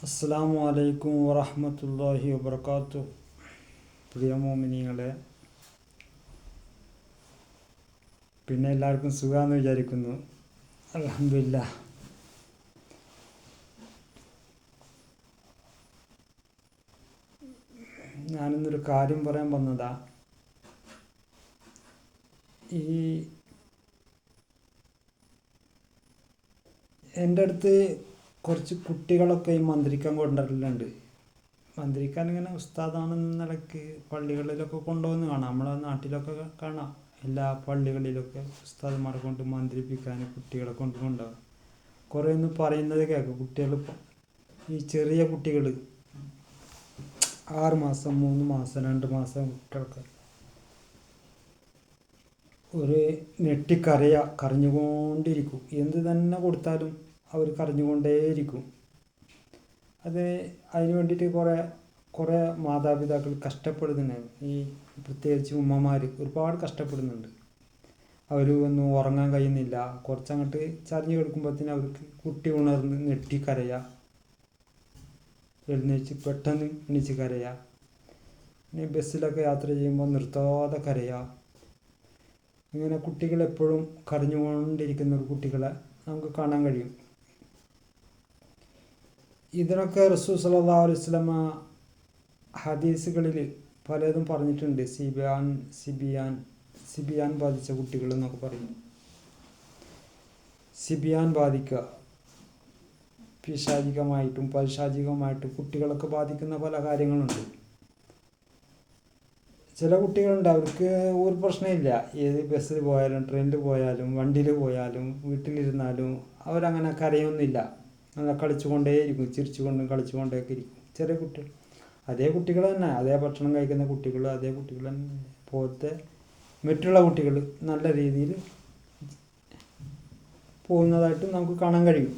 അസ്സലാമു അലൈക്കും വറഹ്മത്തുള്ളാഹി വബറകാതുഹു. പ്രിയ മോമിനികളെ, പിന്നെ എല്ലാവർക്കും സുഖമാണെന്ന് വിചാരിക്കുന്നു. അൽഹംദുലില്ലാ. ഞാനിന്നൊരു കാര്യം പറയാൻ വന്നതാ. എൻ്റെ അടുത്ത് കുറച്ച് കുട്ടികളൊക്കെ ഈ മന്ത്രിക്കാൻ കൊണ്ടുവരലുണ്ട്. മന്ത്രിക്കാൻ ഇങ്ങനെ ഉസ്താദാണെന്ന നിലയ്ക്ക് പള്ളികളിലൊക്കെ കൊണ്ടുവന്ന് കാണാം. നമ്മളെ നാട്ടിലൊക്കെ കാണാം. എല്ലാ പള്ളികളിലൊക്കെ ഉസ്താദന്മാരെ കൊണ്ട് മന്ത്രിപ്പിക്കാൻ കുട്ടികളെ കൊണ്ടുപോകും. കുറേ ഒന്ന് പറയുന്നത് കേൾക്കും. കുട്ടികളിപ്പോൾ ഈ ചെറിയ കുട്ടികൾ 6 മാസം 3 മാസം 2 മാസം കുട്ടികൾക്ക് ഒരു കരഞ്ഞുകൊണ്ടിരിക്കും. എന്ത് തന്നെ കൊടുത്താലും അവർ കരഞ്ഞുകൊണ്ടേയിരിക്കും. അതിന് വേണ്ടിയിട്ട് കുറേ മാതാപിതാക്കൾ കഷ്ടപ്പെടുന്നുണ്ട്. പ്രത്യേകിച്ച് ഉമ്മമാർ ഒരുപാട് കഷ്ടപ്പെടുന്നുണ്ട്. അവർ ഒന്നും ഉറങ്ങാൻ കഴിയുന്നില്ല. കുറച്ചങ്ങോട്ട് ചരിഞ്ഞ് കിടക്കുമ്പോഴത്തേന് അവർക്ക് കുട്ടി ഉണർന്ന് നെട്ടിക്കരയുക, പെട്ടെന്ന് എണീച്ച് കരയുക. പിന്നെ ബസ്സിലൊക്കെ യാത്ര ചെയ്യുമ്പോൾ നിർത്താതെ കരയുക. ഇങ്ങനെ കുട്ടികൾ എപ്പോഴും കരഞ്ഞുകൊണ്ടിരിക്കുന്ന ഒരു കുട്ടികളെ നമുക്ക് കാണാൻ കഴിയും. ഇതിനൊക്കെ റസൂൽ സല്ലല്ലാഹു അലൈഹി വസല്ലമ ഹദീസുകളിൽ പലതും പറഞ്ഞിട്ടുണ്ട്. സിബിയാൻ ബാധിച്ച കുട്ടികൾ എന്നൊക്കെ പറയും. സിബിയാൻ ബാധിക്കുക, പിശാചികമായിട്ടും പൈശാചികമായിട്ടും കുട്ടികളൊക്കെ ബാധിക്കുന്ന പല കാര്യങ്ങളുണ്ട്. ചില കുട്ടികളുണ്ട്, അവർക്ക് ഒരു പ്രശ്നമില്ല. ഏത് ബസ്സിൽ പോയാലും ട്രെയിനിൽ പോയാലും വണ്ടിയിൽ പോയാലും വീട്ടിലിരുന്നാലും അവരങ്ങനെ കരയൊന്നുമില്ല. അങ്ങനെ കളിച്ചുകൊണ്ടേയിരിക്കും, ചിരിച്ചുകൊണ്ടും കളിച്ചുകൊണ്ടൊക്കെ ഇരിക്കും. ചെറിയ കുട്ടികൾ, അതേ കുട്ടികൾ തന്നെ, അതേ ഭക്ഷണം കഴിക്കുന്ന കുട്ടികൾ, അതേ കുട്ടികൾ തന്നെ പോലത്തെ മറ്റുള്ള കുട്ടികൾ നല്ല രീതിയിൽ പോകുന്നതായിട്ട് നമുക്ക് കാണാൻ കഴിയും.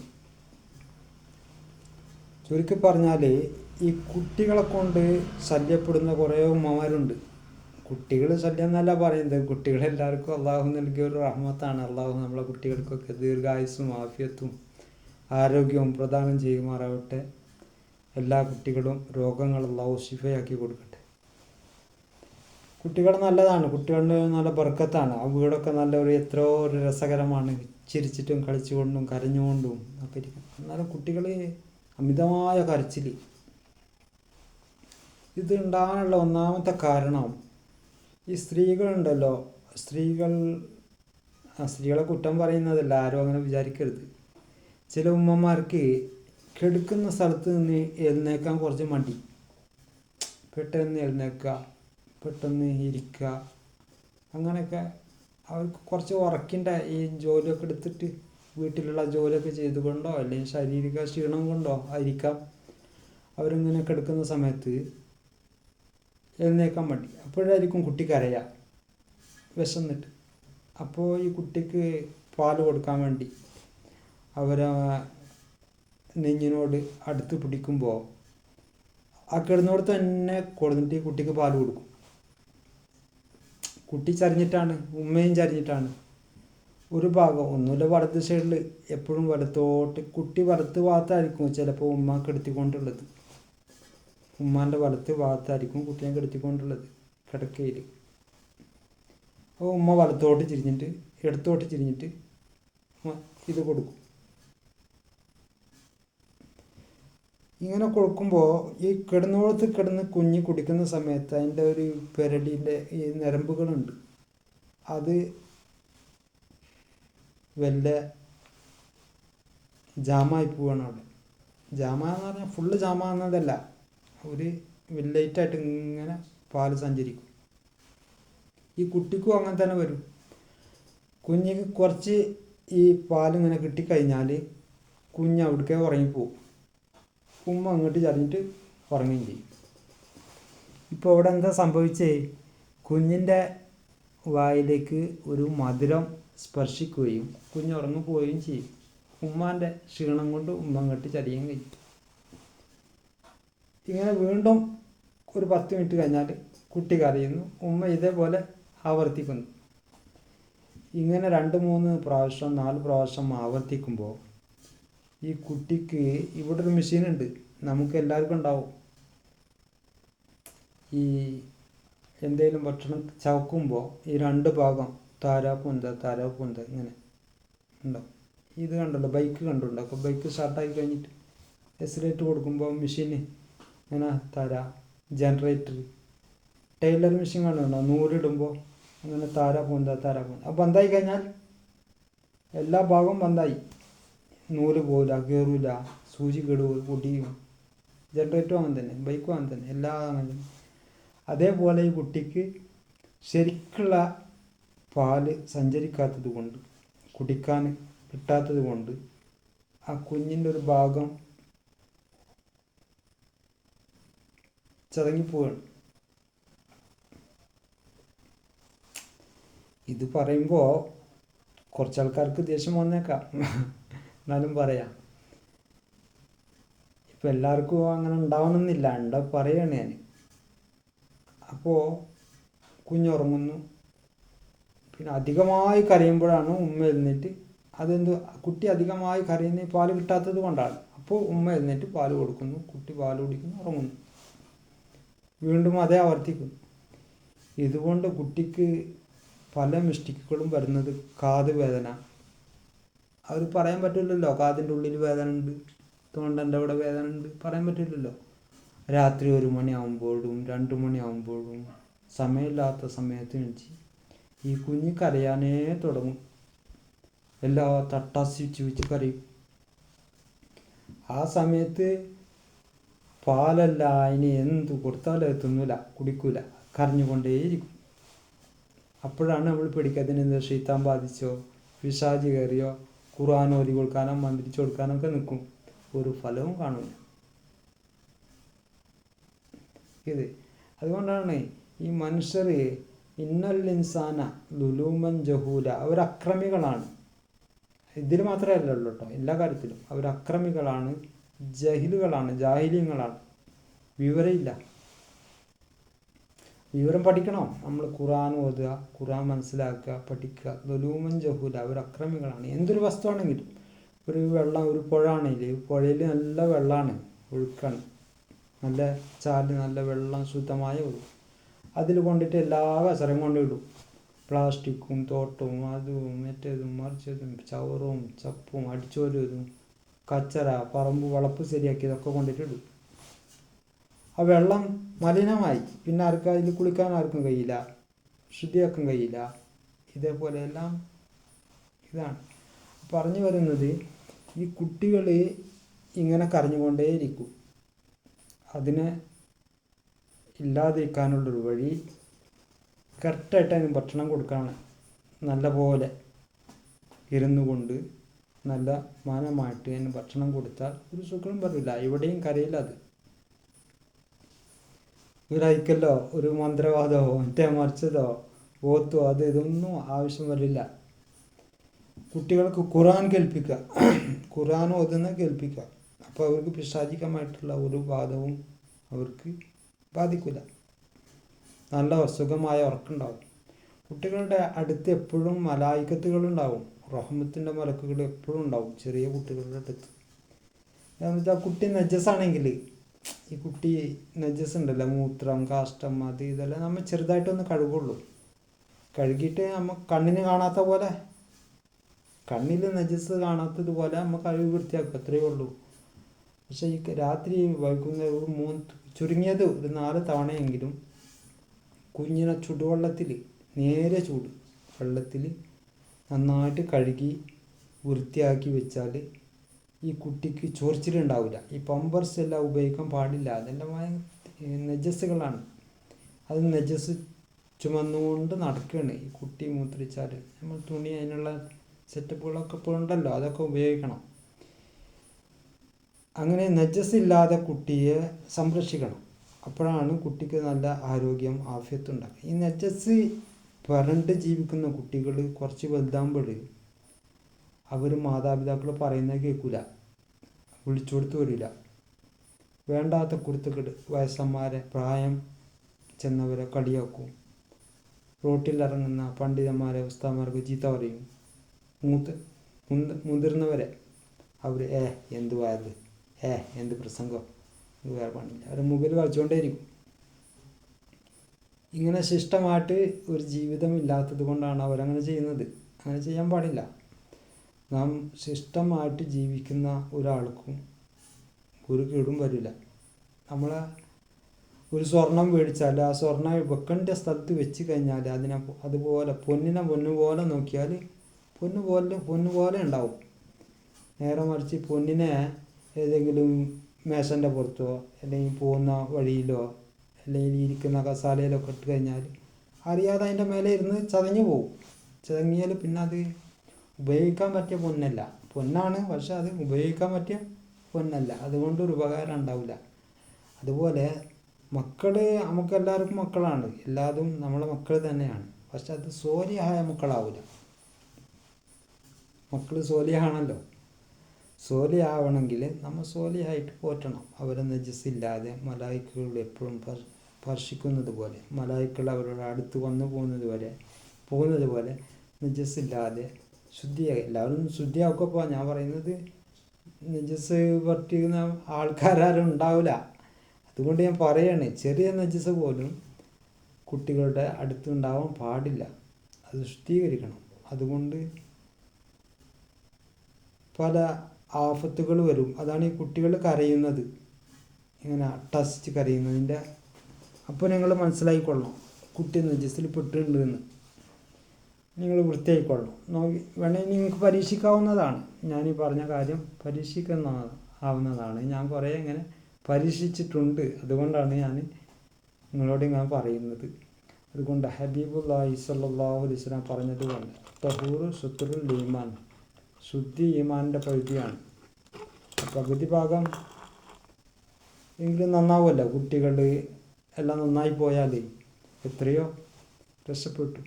ചുരുക്കി പറഞ്ഞാൽ ഈ കുട്ടികളെ കൊണ്ട് ശല്യപ്പെടുന്ന കുറേ ഉമ്മമാരുണ്ട്. കുട്ടികൾ ശല്യം എന്നല്ല പറയുന്നത്. കുട്ടികളെല്ലാവർക്കും അള്ളാഹു നൽകിയ ഒരു റഹ്മത്താണ്. അള്ളാഹു നമ്മളെ കുട്ടികൾക്കൊക്കെ ദീർഘായുസ്സും ആഫിയത്തും ആരോഗ്യവും പ്രദാനം ചെയ്യുമാറാവട്ടെ. എല്ലാ കുട്ടികളും രോഗങ്ങൾ അള്ളാഹു ശിഫയാക്കി കൊടുക്കട്ടെ. കുട്ടികൾ നല്ലതാണ്, കുട്ടികളുടെ നല്ല ബർക്കത്താണ്. ആ വീടൊക്കെ എത്രയോ ഒരു രസകരമാണ്. ചിരിച്ചിട്ടും കളിച്ചുകൊണ്ടും കരഞ്ഞുകൊണ്ടും ഒക്കെ ഇരിക്കും. എന്നാലും കുട്ടികൾ അമിതമായ കരച്ചിൽ, ഇത് ഉണ്ടാകാനുള്ള ഒന്നാമത്തെ കാരണം ഈ സ്ത്രീകളുണ്ടല്ലോ. സ്ത്രീകളെ കുറ്റം പറയുന്നതല്ല, ആരും അങ്ങനെ വിചാരിക്കരുത്. ചില ഉമ്മമാർക്ക് കിടക്കുന്ന സ്ഥലത്ത് നിന്ന് എഴുന്നേക്കാൻ കുറച്ച് മടി. പെട്ടെന്ന് എഴുന്നേൽക്കുക, പെട്ടെന്ന് ഇരിക്കുക, അങ്ങനെയൊക്കെ അവർക്ക് കുറച്ച് ഉറക്കിൻ്റെ ഈ ജോലിയൊക്കെ എടുത്തിട്ട് വീട്ടിലുള്ള ജോലിയൊക്കെ ചെയ്തുകൊണ്ടോ അല്ലെങ്കിൽ ശാരീരിക ക്ഷീണം കൊണ്ടോ ആയിരിക്കാം അവരിങ്ങനെ കിടക്കുന്ന സമയത്ത് എഴുന്നേക്കാൻ മടി. അപ്പോഴായിരിക്കും കുട്ടി കരയുക, വിശന്നിട്ട്. അപ്പോൾ ഈ കുട്ടിക്ക് പാൽ കൊടുക്കാൻ വേണ്ടി അവരെ നെഞ്ഞിനോട് അടുത്ത് പിടിക്കുമ്പോൾ ആ കിടന്നോടത്ത് തന്നെ കൊടുത്തിട്ട് ഈ കുട്ടിക്ക് പാൽ കൊടുക്കും. കുട്ടി ചരിഞ്ഞിട്ടാണ്, ഉമ്മയും ചരിഞ്ഞിട്ടാണ്. ഒരു ഭാഗം ഒന്നുമില്ല, വലത്ത് സൈഡിൽ എപ്പോഴും കുട്ടി വലത്ത് ഭാഗത്തായിരിക്കും ചിലപ്പോൾ ഉമ്മ കിടത്തിക്കൊണ്ടുള്ളത്. ഉമ്മാൻ്റെ വലത്ത് ഭാഗത്തായിരിക്കും കുട്ടിയെ കിടത്തിക്കൊണ്ടുള്ളത് കിടക്കയിൽ. അപ്പോൾ ഉമ്മ ഇടത്തോട്ട് തിരിഞ്ഞിട്ട് ഇത് കൊടുക്കും. ഇങ്ങനെ കൊടുക്കുമ്പോൾ ഈ കിടന്നോളത്ത് കിടന്ന് കുഞ്ഞ് കുടിക്കുന്ന സമയത്ത് അതിൻ്റെ ഒരു പെരടീൻ്റെ ഈ ഞരമ്പുകളുണ്ട്, അത് വല്ല ജാമായി പോവാണ് അവിടെ. ജാമാന്ന് പറഞ്ഞാൽ ഫുള്ള് ജാമാന്നതല്ല, ഒരു വില്ലൈറ്റായിട്ട് ഇങ്ങനെ പാല് സഞ്ചരിക്കും. ഈ കുട്ടിക്കും അങ്ങനെ തന്നെ വരും. കുഞ്ഞിക്ക് കുറച്ച് ഈ പാലിങ്ങനെ കിട്ടിക്കഴിഞ്ഞാൽ കുഞ്ഞ് അവിടേക്ക് ഉറങ്ങിപ്പോവും. ഉമ്മ അങ്ങോട്ട് ചരിഞ്ഞിട്ട് ഉറങ്ങുകയും ചെയ്യും. ഇപ്പോൾ ഇവിടെ എന്താ സംഭവിച്ചേ? കുഞ്ഞിൻ്റെ വായിലേക്ക് ഒരു മധുരം സ്പർശിക്കുകയും കുഞ്ഞ് ഉറങ്ങിപ്പോവുകയും ചെയ്യും. ഉമ്മാൻ്റെ ക്ഷീണം കൊണ്ട് ഉമ്മ അങ്ങോട്ട് ചരിയുകയും കഴിയും. ഇങ്ങനെ വീണ്ടും ഒരു 10 മിനിറ്റ് കഴിഞ്ഞാൽ കുട്ടി കരയുന്നു, ഉമ്മ ഇതേപോലെ ആവർത്തിക്കുന്നു. ഇങ്ങനെ 2-3 പ്രാവശ്യം 4 പ്രാവശ്യം ആവർത്തിക്കുമ്പോൾ ഈ കുട്ടിക്ക് ഇവിടെ ഒരു മെഷീനുണ്ട്. നമുക്ക് എല്ലാവർക്കും ഉണ്ടാവും. ഈ എന്തെങ്കിലും ഭക്ഷണം ചവക്കുമ്പോൾ ഈ രണ്ട് ഭാഗം താരാപൂന്ത ഇങ്ങനെ ഉണ്ടാവും. ഇത് കണ്ടല്ലോ, ബൈക്ക് കണ്ടുണ്ടോ? അപ്പോൾ ബൈക്ക് സ്റ്റാർട്ടാക്കി കഴിഞ്ഞിട്ട് എക്സിലേറ്റർ കൊടുക്കുമ്പോൾ മെഷീന് ഇങ്ങനെ ജനറേറ്റർ, ടൈലർ മെഷീൻ കണ്ടുണ്ടോ? നൂലിടുമ്പോൾ അങ്ങനെ താരാപൂന്ത അപ്പോൾ ബന്ധായി കഴിഞ്ഞാൽ എല്ലാ ഭാഗവും ബന്ധായി, നൂല് പോവില്ല, കയറില്ല, സൂചി കെടുവ് പൊടിയും. ജനറേറ്ററും അങ്ങനെ തന്നെ, ബൈക്കും അങ്ങനെ തന്നെ, എല്ലാം അങ്ങനെ തന്നെ. അതേപോലെ ഈ കുട്ടിക്ക് ശരിക്കുള്ള പാല് സഞ്ചരിക്കാത്തത് കൊണ്ട്, കുടിക്കാൻ കിട്ടാത്തത് കൊണ്ട് ആ കുഞ്ഞിൻ്റെ ഒരു ഭാഗം ചതങ്ങിപ്പോവുകയാണ്. ഇത് പറയുമ്പോൾ കുറച്ച് ആൾക്കാർക്ക് ദേഷ്യം വന്നേക്കാം, എന്നാലും പറയാം. ഇപ്പം എല്ലാവർക്കും അങ്ങനെ ഉണ്ടാവണമെന്നില്ല, പറയാണ് ഞാൻ. അപ്പോൾ കുഞ്ഞുറങ്ങുന്നു, പിന്നെ അധികമായി കരയുമ്പോഴാണ് ഉമ്മ എഴുന്നേറ്റ്, കുട്ടി അധികമായി കരയുന്ന പാല് കിട്ടാത്തത് കൊണ്ടാണ്. അപ്പോൾ ഉമ്മ എഴുന്നേറ്റ് പാല് കൊടുക്കുന്നു, കുട്ടി പാല് കുടിക്കുന്നു, ഉറങ്ങുന്നു. വീണ്ടും അതേ ആവർത്തിക്കുന്നു. ഇതുകൊണ്ട് കുട്ടിക്ക് പല മിസ്റ്റേക്കുകളും വരുന്നത് കാത് വേദന. അവർ പറയാൻ പറ്റില്ലല്ലോ, കാതിൻ്റെ ഉള്ളിൽ വേദന ഉണ്ട്, തൊണ്ടൻ്റെ അവിടെ വേദന ഉണ്ട്, പറയാൻ പറ്റില്ലല്ലോ. രാത്രി 1 മണിയാകുമ്പോഴും 2 മണിയാകുമ്പോഴും സമയമില്ലാത്ത സമയത്ത് എണീച്ച് ഈ കുഞ്ഞ് കരയാനേ തുടങ്ങും. എല്ലാ തട്ടാസിച്ച് വെച്ച് കരയും. ആ സമയത്ത് പാലല്ല, അതിന് എന്ത് കൊടുത്താലും തിന്നൂല, കുടിക്കൂല, കരഞ്ഞുകൊണ്ടേയിരിക്കും. അപ്പോഴാണ് നമ്മൾ പേടിക്കാതിന് ഷെയ്ത്താൻ ബാധിച്ചോ, പിശാച് കയറിയോ, ഖുർആൻ ഓതി കൊടുക്കാനോ മന്ത്രിച്ചു കൊടുക്കാനൊക്കെ നിൽക്കും, ഒരു ഫലവും കാണില്ല. അതുകൊണ്ടാണ് ഈ മനുഷ്യർ ഇന്നൽ ഇൻസാന ലുലൂമൻ ജഹൂല, അവർ അക്രമികളാണ്. ഇതിൽ മാത്രമല്ല കേട്ടോ, എല്ലാ കാര്യത്തിലും അവർ അക്രമികളാണ്, ജാഹിലിയങ്ങളാണ്. വിവരമില്ല. വിവരം പഠിക്കണം. നമ്മൾ ഖുർആൻ ഓതുക, ഖുർആൻ മനസ്സിലാക്കുക, പഠിക്കുക. ലുലൂമൻ ജഹൂല, അവർ അക്രമികളാണ്. എന്തൊരു വസ്തുവാണെങ്കിലും, ഒരു പുഴ ആണെങ്കിൽ പുഴയിൽ നല്ല വെള്ളമാണ്, ഒഴുക്കാണ്, നല്ല ചാല്, നല്ല വെള്ളം, ശുദ്ധമായ ഒഴുക്കും. അതിൽ കൊണ്ടിട്ട് എല്ലാ കച്ചറയും കൊണ്ടിടും. പ്ലാസ്റ്റിക്കും തോട്ടവും അതും മറ്റേതും മറിച്ചതും ചവറും ചപ്പും അടിച്ചോലും കച്ചറ, പറമ്പ് വളപ്പ് ശരിയാക്കിയതൊക്കെ കൊണ്ടിട്ടിടും. ആ വെള്ളം മലിനമായി. പിന്നെ അതിൽ കുളിക്കാൻ ആർക്കും കഴിയില്ല, ശുദ്ധിയാക്കാൻ കഴിയില്ല. ഇതേപോലെ എല്ലാം ഇതാണ് പറഞ്ഞു വരുന്നത്. ഈ കുട്ടികൾ ഇങ്ങനെ കരഞ്ഞുകൊണ്ടേയിരിക്കും. അതിനെ ഇല്ലാതിരിക്കാനുള്ളൊരു വഴി കറക്റ്റായിട്ട് അതിന് ഭക്ഷണം കൊടുക്കുകയാണ്. നല്ല പോലെ ഇരുന്നു കൊണ്ട് നല്ല മാനമായിട്ട് അതിന് ഭക്ഷണം കൊടുത്താൽ ഒരു സുഖം വരില്ല. എവിടെയും കരയില്ല. അത് ഒരൈക്കല്ലോ, ഒരു മന്ത്രവാദമോ മറിച്ചതോ ഓത്തോ ഇതൊന്നും ആവശ്യം വരില്ല. കുട്ടികൾക്ക് ഖുർആൻ കേൾപ്പിക്കുക, ഖുർആൻ ഓതുന്ന കേൾപ്പിക്കുക. അപ്പോൾ അവർക്ക് പിശാചികമായിട്ടുള്ള ഒരു ബാധവും അവർക്ക് ബാധിക്കില്ല. നല്ല സുഖമായ ഉറക്കുണ്ടാവും. കുട്ടികളുടെ അടുത്ത് എപ്പോഴും മലായിക്കത്തുകളുണ്ടാവും, റഹ്മത്തിൻ്റെ മലക്കുകൾ എപ്പോഴും ഉണ്ടാവും ചെറിയ കുട്ടികളുടെ അടുത്ത്. എന്നുവെച്ചാൽ കുട്ടി നജസാണെങ്കിൽ, ഈ കുട്ടി നജസ് ഉണ്ടല്ലോ, മൂത്രം, കാഷ്ടം, ഇതെല്ലാം നമ്മൾ ചെറുതായിട്ടൊന്ന് കഴുകുള്ളൂ. കഴുകിയിട്ട് നമ്മൾ കണ്ണിന് കാണാത്ത പോലെ, കണ്ണിൽ നജസ് കാണാത്തതുപോലെ നമ്മൾ കഴുകി വൃത്തിയാക്കുക, അത്രയേ ഉള്ളൂ. പക്ഷേ ഈ രാത്രി വൈകുന്നേരം ചുരുങ്ങിയത് ഒരു 4 തവണയെങ്കിലും കുഞ്ഞിനെ ചൂടുവെള്ളത്തിൽ, നേരെ ചൂട് വെള്ളത്തിൽ നന്നായിട്ട് കഴുകി വൃത്തിയാക്കി വെച്ചാൽ ഈ കുട്ടിക്ക് ചൊറിച്ചിലുണ്ടാവില്ല. ഈ പമ്പേഴ്സ് എല്ലാം ഉപയോഗിക്കാൻ പാടില്ല, അതെല്ലാം നജസ്സുകളാണ്. അത് നജസ് ചുമന്നുകൊണ്ട് നടക്കുകയാണ്. ഈ കുട്ടി മൂത്രിച്ചാൽ നമ്മൾ തുണി, അതിനുള്ള സെറ്റപ്പുകളൊക്കെ ഇപ്പോൾ ഉണ്ടല്ലോ, അതൊക്കെ ഉപയോഗിക്കണം. അങ്ങനെ നജസ് ഇല്ലാതെ കുട്ടിയെ സംരക്ഷിക്കണം. അപ്പോഴാണ് കുട്ടിക്ക് നല്ല ആരോഗ്യം, ആഫിയത്തുണ്ടാകുക. ഈ നജസ് പറഞ്ഞിട്ട് ജീവിക്കുന്ന കുട്ടികൾ കുറച്ച് വലുതാകുമ്പോൾ അവർ മാതാപിതാക്കൾ പറയുന്നത് കേൾക്കില്ല, വിളിച്ചു കൊടുത്ത് വരില്ല. വേണ്ടാത്ത കുരുത്തക്കേട്, വയസ്സന്മാരെ, പ്രായം ചെന്നവരെ കളിയാക്കും. റോട്ടിലിറങ്ങുന്ന പണ്ഡിതന്മാരെ, ഉസ്താദന്മാർക്ക് ചീത്ത പറയും. മുതിർന്നവരെ അവർ എന്ത് വായത്, എന്ത് പ്രസംഗം, വേറെ പണിയില്ല. അവർ മൊബൈൽ കളിച്ചുകൊണ്ടേയിരിക്കും. ഇങ്ങനെ ശിഷ്ടമായിട്ട് ഒരു ജീവിതം ഇല്ലാത്തത് കൊണ്ടാണ് അവരങ്ങനെ ചെയ്യുന്നത്. അങ്ങനെ ചെയ്യാൻ പാടില്ല. നാം ശിഷ്ടമായിട്ട് ജീവിക്കുന്ന ഒരാൾക്കും ഒരു കേടും വരില്ല. നമ്മളെ ഒരു സ്വർണം മേടിച്ചാൽ ആ സ്വർണ്ണം വെക്കേണ്ട സ്ഥലത്ത് വെച്ച് കഴിഞ്ഞാൽ അതുപോലെ പൊന്നു പോലെ നോക്കിയാൽ പൊന്നു പോലെ ഉണ്ടാവും. നേരെ മറിച്ച് പൊന്നിനെ ഏതെങ്കിലും മേശൻ്റെ പുറത്തോ അല്ലെങ്കിൽ പോകുന്ന വഴിയിലോ അല്ലെങ്കിൽ ഇരിക്കുന്ന കസാലയിലൊക്കെ ഇട്ട് കഴിഞ്ഞാൽ അറിയാതെ അതിൻ്റെ മേലെ ഇരുന്ന് ചതഞ്ഞു പോകും. ചതങ്ങിയാൽ പിന്നെ അത് ഉപയോഗിക്കാൻ പറ്റിയ പൊന്നല്ല. പൊന്നാണ്, പക്ഷെ അത് ഉപയോഗിക്കാൻ പറ്റിയ പൊന്നല്ല. അതുകൊണ്ടൊരു ഉപകാരം ഉണ്ടാവില്ല. അതുപോലെ നമുക്കെല്ലാവർക്കും മക്കളാണ്. എല്ലാതും നമ്മളെ മക്കൾ തന്നെയാണ്. പക്ഷെ അത് സോലിഹായ മക്കളാവില്ല. മക്കൾ സോലിഹാണല്ലോ. സോലിയാവണമെങ്കിൽ നമ്മൾ സോലിയായിട്ട് പോറ്റണം. അവരെ നജസ്സില്ലാതെ മലായിക്കുകൾ എപ്പോഴും സ്പർശിക്കുന്നത് പോലെ, മലായിക്കൾ അവരുടെ അടുത്ത് വന്നു പോകുന്നത് പോലെ നജസ്സില്ലാതെ എല്ലാവരും ശുദ്ധിയാക്കപ്പോൾ ഞാൻ പറയുന്നത് നജസ് പറ്റിക്കുന്ന ആൾക്കാരും ഉണ്ടാവില്ല. അതുകൊണ്ട് ഞാൻ പറയാണ്, ചെറിയ നജസ് പോലും കുട്ടികളുടെ അടുത്തുണ്ടാവാൻ പാടില്ല. അത് ശുദ്ധീകരിക്കണം. അതുകൊണ്ട് പല ആഫത്തുകൾ വരും. അതാണ് ഈ കുട്ടികൾ കരയുന്നത്, ഇങ്ങനെ ടസ്റ്റ് കരയുന്നതിൻ്റെ. അപ്പോൾ നിങ്ങൾ മനസ്സിലാക്കിക്കൊള്ളണം കുട്ടി നജസ്സിൽ പെട്ടിട്ടുണ്ട് എന്ന്. നിങ്ങൾ വൃത്തിയായിക്കൊള്ളണം. വേണമെങ്കിൽ നിങ്ങൾക്ക് പരീക്ഷിക്കാവുന്നതാണ്. ഞാനീ പറഞ്ഞ കാര്യം ആവുന്നതാണ്. ഞാൻ കുറേ ഇങ്ങനെ പരീക്ഷിച്ചിട്ടുണ്ട്. അതുകൊണ്ടാണ് ഞാൻ നിങ്ങളോട് ഇങ്ങനെ പറയുന്നത്. അതുകൊണ്ട് ഹബീബുല്ലാഹി സ്വല്ലല്ലാഹു അലൈഹി വസല്ലം പറഞ്ഞതുകൊണ്ട് തഹൂറു സുത്രുൽ ഈമാൻ, ശുദ്ധി ഈമാനിൻ്റെ പകുതിയാണ്. പകുതി ഭാഗം എങ്കിലും നന്നാവുമല്ലോ. കുട്ടികൾ എല്ലാം നന്നായി പോയാൽ എത്രയോ രക്ഷപ്പെട്ടു.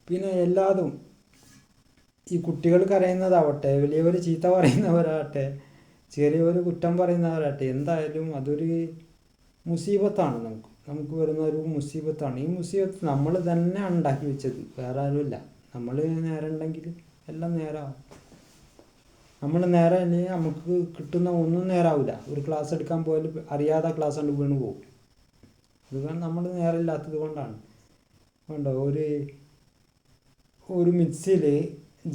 പിന്നെ എല്ലാതും ഈ കുട്ടികൾ കരയുന്നതാവട്ടെ, വലിയവർ ചീത്ത പറയുന്നവരാകട്ടെ, ചെറിയവർ കുറ്റം പറയുന്നവരാകട്ടെ, എന്തായാലും അതൊരു മുസീബത്താണ്. നമുക്ക് വരുന്ന ഒരു മുസീബത്താണ്. ഈ മുസീബത്ത് നമ്മൾ തന്നെ ഉണ്ടാക്കി വെച്ചത്, വേറെ ആരുമില്ല. നമ്മൾ നേരെ ഉണ്ടെങ്കിൽ എല്ലാം നേരാവും. നമ്മൾ നേരെ അല്ലെങ്കിൽ നമുക്ക് കിട്ടുന്ന ഒന്നും നേരാവില്ല. ഒരു ക്ലാസ് എടുക്കാൻ പോയാൽ അറിയാതെ ക്ലാസ് കൊണ്ട് വീണ് പോകും. അതുകൊണ്ട് നമ്മൾ നേരെ ഇല്ലാത്തത് കൊണ്ടാണ്. വേണ്ട ഒരു മിക്സിയിൽ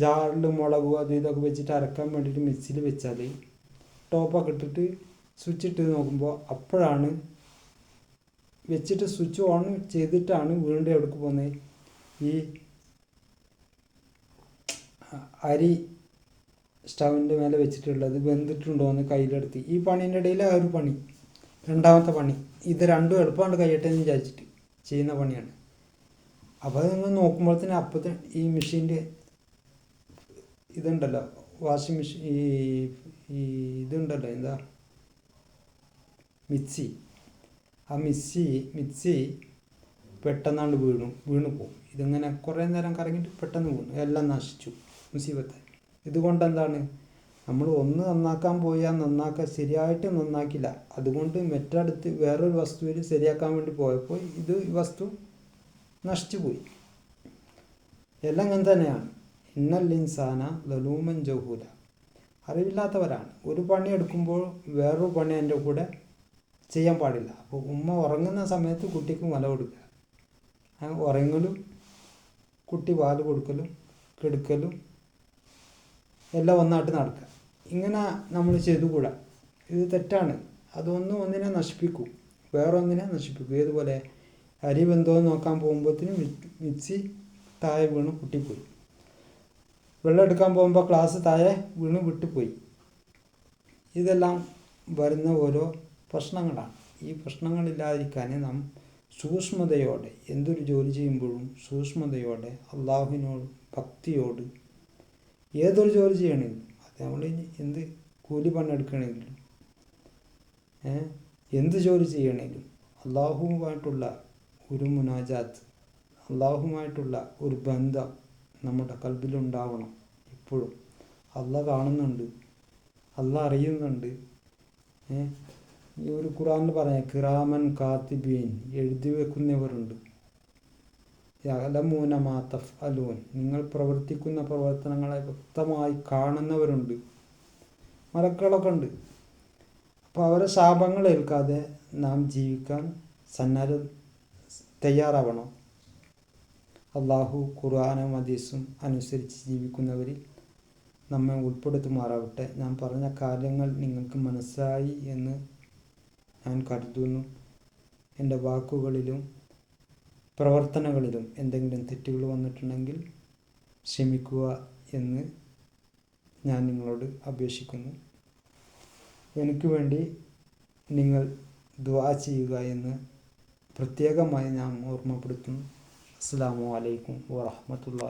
ജാറിൽ മുളകും അത് ഇതൊക്കെ വെച്ചിട്ട് അരക്കാൻ വേണ്ടിയിട്ട് മിക്സിയിൽ വെച്ചാൽ ടോപ്പൊക്കെ ഇട്ടിട്ട് സ്വിച്ച് ഇട്ട് നോക്കുമ്പോൾ അപ്പോഴാണ് വെച്ചിട്ട് സ്വിച്ച് ഓൺ ചെയ്തിട്ടാണ് വീണ്ടും എവിടേക്ക് പോകുന്നത്, ഈ അരി സ്റ്റവിൻ്റെ മേലെ വെച്ചിട്ടുള്ളത് വെന്തിട്ടുണ്ടോ എന്ന് കയ്യിലെടുത്ത് ഈ പണീൻ്റെ ഇടയിൽ ആ ഒരു പണി, രണ്ടാമത്തെ പണി, ഇത് രണ്ടും എളുപ്പമാണ് കഴിയട്ടെ എന്ന് വിചാരിച്ചിട്ട് ചെയ്യുന്ന പണിയാണ്. അപ്പോൾ അത് നിങ്ങൾ നോക്കുമ്പോഴത്തേന് അപ്പോഴത്തെ ഈ മെഷീൻ്റെ ഇതുണ്ടല്ലോ, വാഷിംഗ് മെഷീൻ, ഈ ഇതുണ്ടല്ലോ, എന്താ മിക്സി, ആ മിക്സി പെട്ടെന്നാണ്ട് വീണു പോകും. ഇതിങ്ങനെ കുറേ നേരം കറങ്ങിയിട്ട് പെട്ടെന്ന് വീണു, എല്ലാം നശിച്ചു, മുസീബത്തായി. ഇതുകൊണ്ട് എന്താണ്, നമ്മൾ ഒന്ന് നന്നാക്കാൻ പോയാൽ ശരിയായിട്ട് നന്നാക്കില്ല. അതുകൊണ്ട് മറ്റടുത്ത് വേറൊരു വസ്തുവിൽ ശരിയാക്കാൻ വേണ്ടി പോയപ്പോൾ ഈ വസ്തു നശിച്ചു പോയി. എല്ലാം അങ്ങനെ തന്നെയാണ്. ഇന്നൽ ഇൻസാന ലലൂമൻ ജഹൂല, അറിവില്ലാത്തവരാണ്. ഒരു പണി എടുക്കുമ്പോൾ വേറൊരു പണി അതിൻ്റെ കൂടെ ചെയ്യാൻ പാടില്ല. അപ്പോൾ ഉമ്മ ഉറങ്ങുന്ന സമയത്ത് കുട്ടിക്ക് മുല കൊടുക്കുക, ഉറങ്ങലും കുട്ടി പാല് കൊടുക്കലും കെടുക്കലും എല്ലാം ഒന്നായിട്ട് നടക്കുക. ഇങ്ങനെ നമ്മൾ ചെയ്തുകൂടാ. ഇത് തെറ്റാണ്. ഒന്നിനെ നശിപ്പിക്കും, വേറൊന്നിനെ നശിപ്പിക്കും. ഏതുപോലെ അരി വെന്തോ നോക്കാൻ പോകുമ്പോഴത്തേനും മിക്സി താഴെ വീണ് പൊട്ടിപ്പോയി. വെള്ളം എടുക്കാൻ പോകുമ്പോൾ ഗ്ലാസ് താഴെ വീണ് വിട്ടുപോയി. ഇതെല്ലാം വരുന്ന ഓരോ പ്രശ്നങ്ങളാണ്. ഈ പ്രശ്നങ്ങളില്ലാതിരിക്കാൻ നാം സൂക്ഷ്മതയോടെ എന്തൊരു ജോലി ചെയ്യുമ്പോഴും സൂക്ഷ്മതയോടെ അള്ളാഹുവിനോട് ഭക്തിയോട് ഏതൊരു ജോലി ചെയ്യണമെങ്കിലും, അത് നമ്മൾ എന്ത് കൂലി പണിയെടുക്കണമെങ്കിലും എന്ത് ജോലി ചെയ്യണമെങ്കിലും അള്ളാഹുവുമായിട്ടുള്ള ഒരു മുനാജാത്ത്, അള്ളാഹുവുമായിട്ടുള്ള ഒരു ബന്ധം നമ്മുടെ കൽബിലുണ്ടാവണം. എപ്പോഴും അള്ളാഹ് കാണുന്നുണ്ട്, അള്ളാഹ് അറിയുന്നുണ്ട്. ഈ ഒരു ഖുർആനിൽ പറഞ്ഞ കിറാമൻ കാത്തിബീൻ, എഴുതി വെക്കുന്നവരുണ്ട്. യഅലമൂന മാ തഫ്അലൂൻ, നിങ്ങൾ പ്രവർത്തിക്കുന്ന പ്രവർത്തനങ്ങളെ വ്യക്തമായി കാണുന്നവരുണ്ട്. മലക്കുകളൊക്കെ ഉണ്ട്. അപ്പോൾ അവരെ ശാപങ്ങൾ ഏൽക്കാതെ നാം ജീവിക്കാൻ തയ്യാറാവണം. അള്ളാഹു ഖുർആനും ഹദീസും അനുസരിച്ച് ജീവിക്കുന്നവരിൽ നമ്മെ ഉൾപ്പെടുത്തുമാറാവട്ടെ. ഞാൻ പറഞ്ഞ കാര്യങ്ങൾ നിങ്ങൾക്ക് മനസ്സിലായി എന്ന് ഞാൻ കരുതുന്നു. എൻ്റെ വാക്കുകളിലും പ്രവർത്തനങ്ങളിലും എന്തെങ്കിലും തെറ്റുകൾ വന്നിട്ടുണ്ടെങ്കിൽ ക്ഷമിക്കുക എന്ന് ഞാൻ നിങ്ങളോട് അപേക്ഷിക്കുന്നു. എനിക്ക് വേണ്ടി നിങ്ങൾ ദുആ ചെയ്യുക എന്ന് പ്രത്യേകമായി ഞാൻ ഓർമ്മപ്പെടുത്തുന്നു. അസ്സലാമു അലൈക്കും വറഹ്മത്തുള്ളാഹി.